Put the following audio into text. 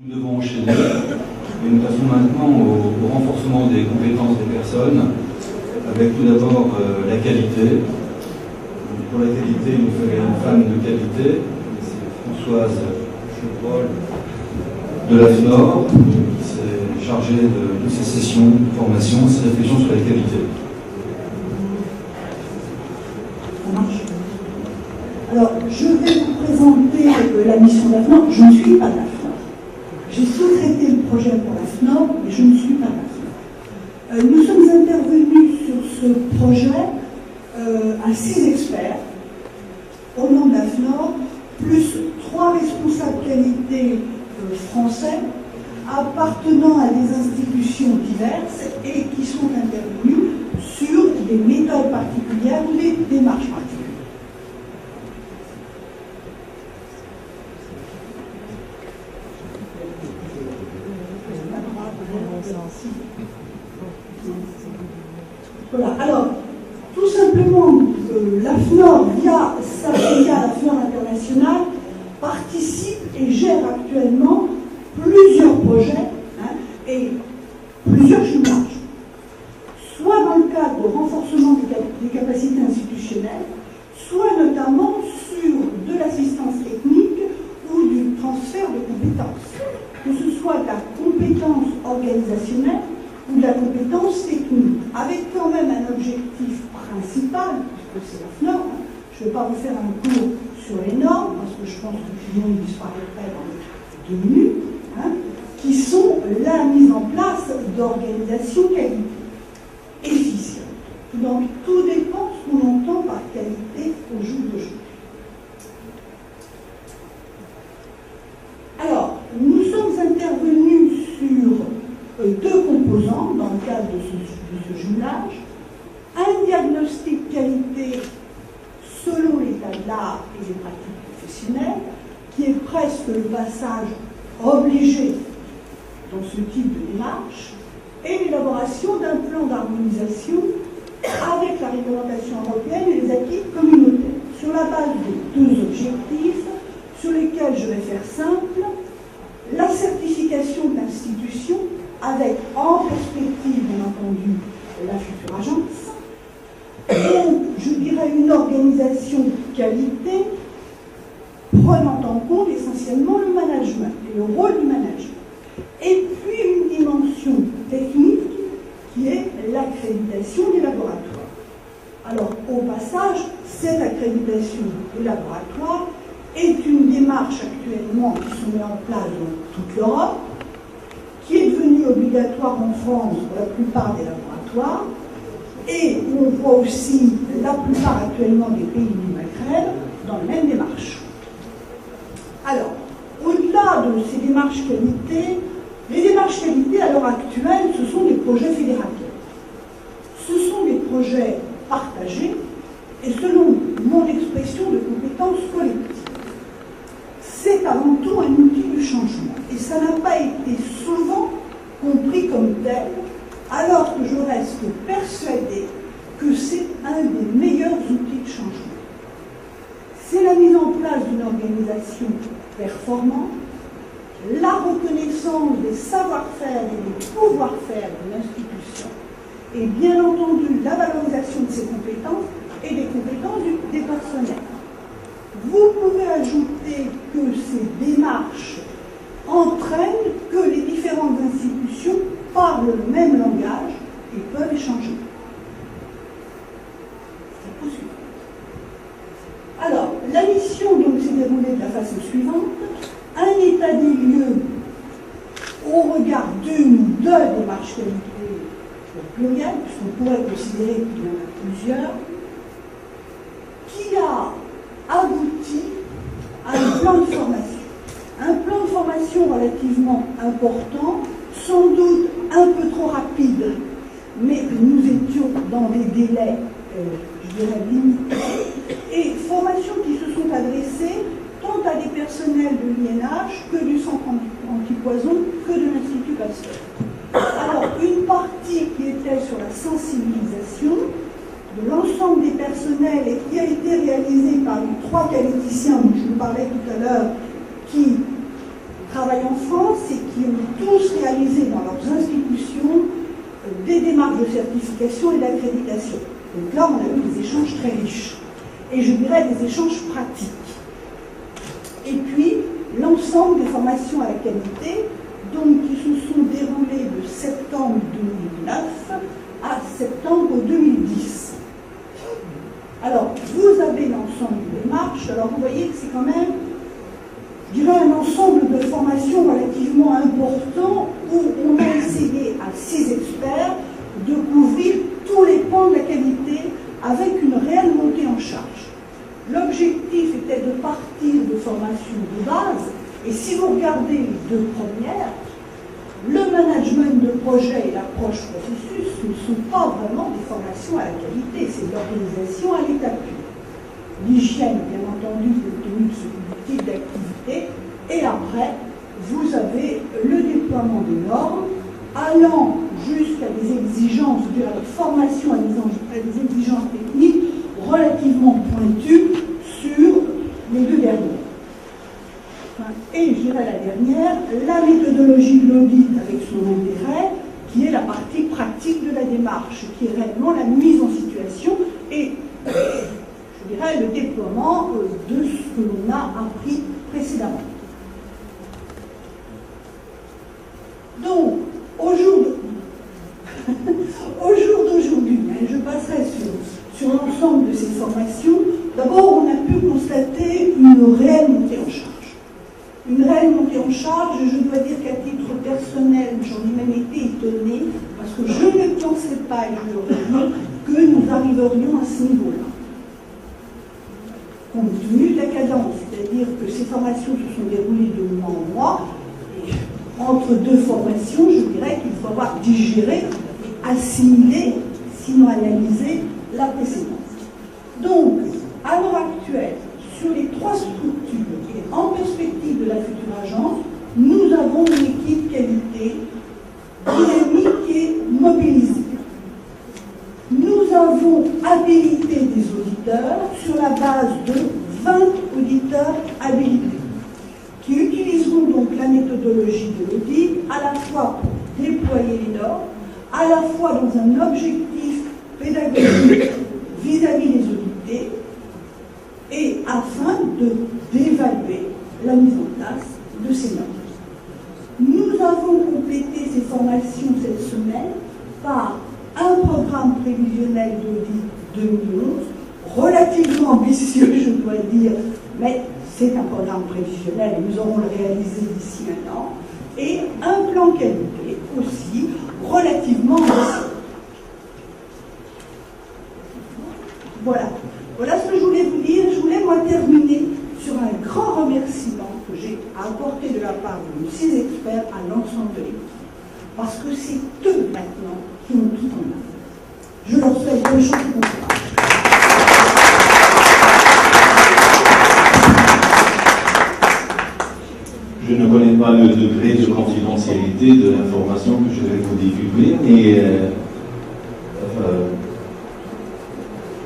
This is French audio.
Nous devons enchaîner, et nous passons maintenant au renforcement des compétences des personnes, avec tout d'abord la qualité. Pour la qualité, il nous fallait une femme de qualité, c'est Françoise Chevrol de l'AFNOR, qui s'est chargée de ces sessions de formation, ces réflexions sur la qualité. Ça marche. Alors, je vais vous présenter la mission d'AFNOR. Je ne suis pas d'AFNOR. J'ai sous-traité le projet pour l'AFNOR, mais je ne suis pas d'AFNOR. Nous sommes intervenus sur ce projet à 6 experts au nom de l'AFNOR, plus 3 responsables qualité français appartenant à des institutions diverses et qui sont intervenus sur des méthodes particulières ou des démarches particulières. Voilà, alors, tout simplement, l'AFNOR, via sa filiale l'AFNOR International, participe et gère actuellement plusieurs projets et plusieurs jumelages, soit dans le cadre de renforcement des capacités institutionnelles, soit notamment sur de l'assistance technique ou du transfert de compétences, que ce soit de la compétence organisationnelle ou de la compétence technique, avec quand même un objectif principal, puisque c'est l'AFNOR. Je ne vais pas vous faire un cours sur les normes, parce que je pense que tout le monde disparaîtrait dans 2 minutes, qui sont la mise en place d'organisations qualité, efficientes. Donc tout dépend de ce qu'on entend par qualité au jour d'aujourd'hui. Alors, nous sommes intervenus sur 2 composants dans le cadre de ce jumelage. Un diagnostic qualité selon l'état de l'art et les pratiques professionnelles, qui est presque le passage obligé dans ce type de démarche, et l'élaboration d'un plan d'harmonisation avec la réglementation européenne et les acquis communautaires, sur la base de 2 objectifs sur lesquels je vais faire simple: la certification de l'institution, avec en perspective, bien entendu, la future agence, et je dirais une organisation qualité prenant en compte essentiellement le management et le rôle du management. Et puis une dimension technique qui est l'accréditation des laboratoires. Alors, au passage, cette accréditation des laboratoires est une démarche actuellement qui se met en place dans toute l'Europe, qui est devenue obligatoire en France pour la plupart des laboratoires, et où on voit aussi la plupart actuellement des pays du Maghreb dans la même démarche. Alors, au-delà de ces démarches qualité, les démarches qualité à l'heure actuelle, ce sont des projets fédérateurs. Ce sont des projets partagés et selon mon expression de compétences collectives. C'est avant tout un outil du changement et ça n'a pas été souvent compris comme tel, alors que je reste persuadée que c'est un des meilleurs outils de changement. C'est la mise en place d'une organisation performante, la reconnaissance des savoir-faire et des pouvoir-faire de l'institution, et bien entendu la valorisation de ses compétences et des compétences des personnels. Vous pouvez ajouter que ces démarches entraînent que les différentes institutions parlent le même langage et peuvent échanger. C'est possible. Alors, la mission donc s'est déroulée de la façon suivante: un état des lieux au regard d'une ou 2 démarches qualité plurielles, puisqu'on pourrait considérer qu'il y en a plusieurs, qui a abouti à un plan de formation. Un plan de formation relativement important, sans doute un peu trop rapide, mais nous étions dans des délais, je dirais, limités, et formations qui se sont adressées tant à des personnels de l'INH que du centre antipoison que de l'Institut Pasteur. Alors, une partie qui était sur la sensibilisation de l'ensemble des personnels et qui a été réalisée par les 3 qualiticiens dont je vous parlais tout à l'heure, qui travaillent en France et qui ont tous réalisé dans leurs institutions des démarches de certification et d'accréditation. Donc là, on a eu des échanges très riches. Et je dirais des échanges pratiques. Et puis, l'ensemble des formations à la qualité, donc, qui se sont déroulées de septembre 2009 à septembre 2010. Alors, vous avez l'ensemble des démarches. Alors, vous voyez que c'est quand même, je dirais, un ensemble de formations relativement important où on a essayé à 6 experts de couvrir tous les pans de la qualité avec une réelle montée en charge. L'objectif était de partir de formations de base, et si vous regardez les 2 premières, le management de projet et l'approche processus ne sont pas vraiment des formations à la qualité, c'est de l'organisation à l'état pur. L'hygiène, bien entendu, compte tenu de ce type d'activité, et après, vous avez le déploiement des normes, allant jusqu'à des exigences, je dirais, la formation à des exigences techniques relativement pointues sur les 2 dernières. Et je dirais la dernière, la méthodologie de l'audit avec son intérêt, qui est la partie pratique de la démarche, qui est réellement la mise en situation et, je dirais, le déploiement de ce que l'on a appris précédemment. Donc, au jour d'aujourd'hui, je passerai sur l'ensemble de ces formations. D'abord, on a pu constater une réelle montée en charge. Une réelle montée en charge, je dois dire qu'à titre personnel, j'en ai même été étonnée, parce que je ne pensais pas, et je le redis, que nous arriverions à ce niveau-là. Compte tenu de la cadence, c'est-à-dire que ces formations se sont déroulées de mois en mois, et entre 2 formations, je dirais qu'il faut avoir digéré, assimilé, sinon analysé, la précédente. Donc, à l'heure actuelle, sur les 3 structures et en perspective de la future agence, nous avons une équipe qualité dynamique et mobilisée. Nous avons habilité des auditeurs sur la base de 20 auditeurs habilités qui utiliseront donc la méthodologie de l'audit à la fois pour déployer les normes, à la fois dans un objectif pédagogique vis-à-vis des audités, et afin d'évaluer la mise en place de ces normes. Nous avons complété ces formations cette semaine par un programme prévisionnel d'audit 2011, relativement ambitieux, je dois dire, mais c'est un programme prévisionnel et nous aurons le réalisé d'ici un an, et un plan qualité aussi relativement ambitieux. Voilà. Voilà ce que je voulais vous dire. Je voulais, moi, terminer sur un grand remerciement que j'ai à apporter de la part de nos 6 experts à l'ensemble de l'équipe. Parce que c'est eux, maintenant, qui ont tout en main. Je leur souhaite bonne chance et bon courage. Je ne connais pas le degré de confidentialité de l'information que je vais vous divulguer, mais